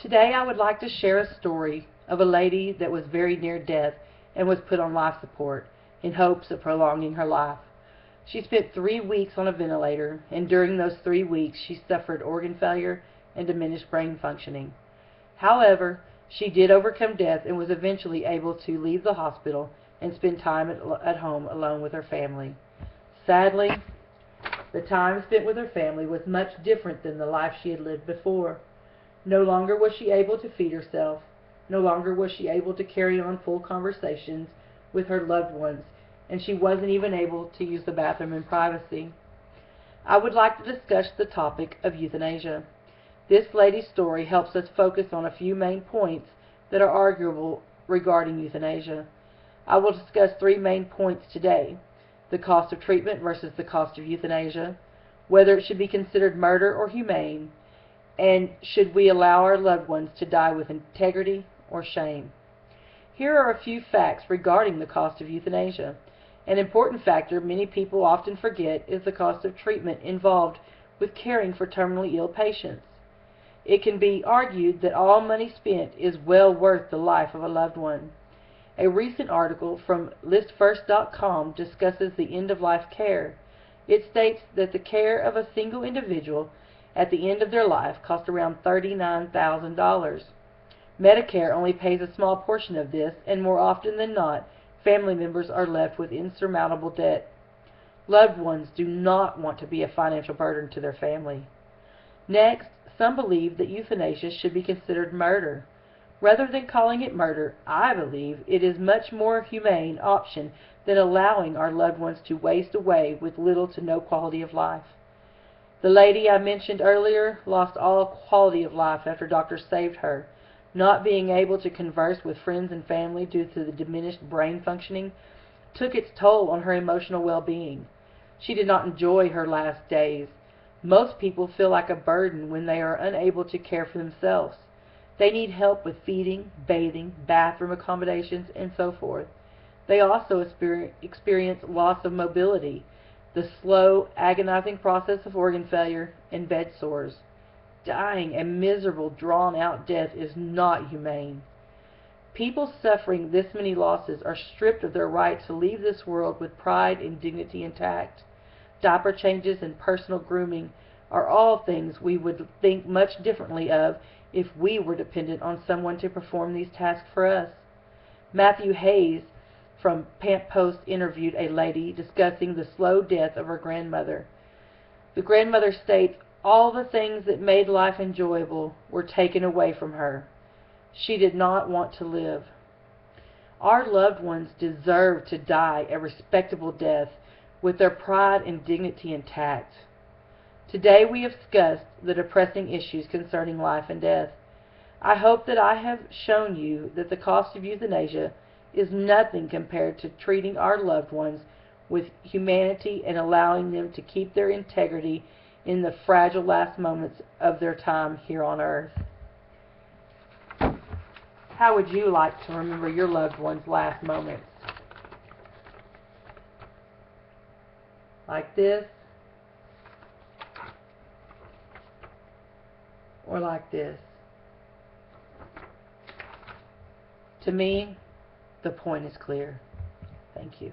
Today I would like to share a story of a lady that was very near death and was put on life support in hopes of prolonging her life. She spent 3 weeks on a ventilator, and during those 3 weeks she suffered organ failure and diminished brain functioning. However, she did overcome death and was eventually able to leave the hospital and spend time at home alone with her family. Sadly, the time spent with her family was much different than the life she had lived before. No longer was she able to feed herself. No longer was she able to carry on full conversations with her loved ones, and she wasn't even able to use the bathroom in privacy. I would like to discuss the topic of euthanasia. This lady's story helps us focus on a few main points that are arguable regarding euthanasia. I will discuss 3 main points today: the cost of treatment versus the cost of euthanasia, whether it should be considered murder or humane, and should we allow our loved ones to die with integrity or shame. Here are a few facts regarding the cost of euthanasia. An important factor many people often forget is the cost of treatment involved with caring for terminally ill patients. It can be argued that all money spent is well worth the life of a loved one. A recent article from listfirst.com discusses the end-of-life care. It states that the care of a single individual at the end of their life costs around $39,000. Medicare only pays a small portion of this, and more often than not, family members are left with insurmountable debt. Loved ones do not want to be a financial burden to their family. Next, some believe that euthanasia should be considered murder. Rather than calling it murder, I believe it is a much more humane option than allowing our loved ones to waste away with little to no quality of life. The lady I mentioned earlier lost all quality of life after doctors saved her. Not being able to converse with friends and family due to the diminished brain functioning took its toll on her emotional well-being. She did not enjoy her last days. Most people feel like a burden when they are unable to care for themselves. They need help with feeding, bathing, bathroom accommodations, and so forth. They also experience loss of mobility, the slow, agonizing process of organ failure, and bed sores. Dying a miserable, drawn-out death is not humane. People suffering this many losses are stripped of their right to leave this world with pride and dignity intact. Diaper changes and personal grooming are all things we would think much differently of if we were dependent on someone to perform these tasks for us. Matthew Hayes from Pamp Post interviewed a lady discussing the slow death of her grandmother. The grandmother states, "All the things that made life enjoyable were taken away from her. She did not want to live." Our loved ones deserve to die a respectable death with their pride and dignity intact. Today we have discussed the depressing issues concerning life and death. I hope that I have shown you that the cost of euthanasia is nothing compared to treating our loved ones with humanity and allowing them to keep their integrity in the fragile last moments of their time here on earth. How would you like to remember your loved one's last moments? Like this? Or like this? To me, the point is clear. Thank you.